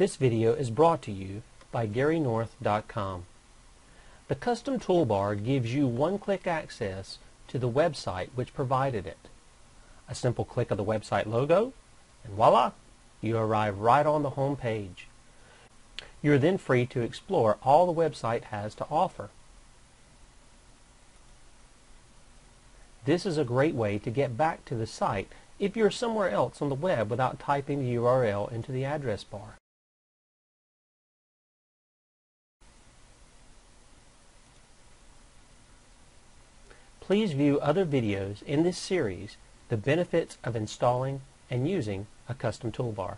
This video is brought to you by GaryNorth.com. The custom toolbar gives you one-click access to the website which provided it. A simple click of the website logo, and voila, you arrive right on the home page. You're then free to explore all the website has to offer. This is a great way to get back to the site if you're somewhere else on the web without typing the URL into the address bar. Please view other videos in this series, The Benefits of Installing and Using a Custom Toolbar.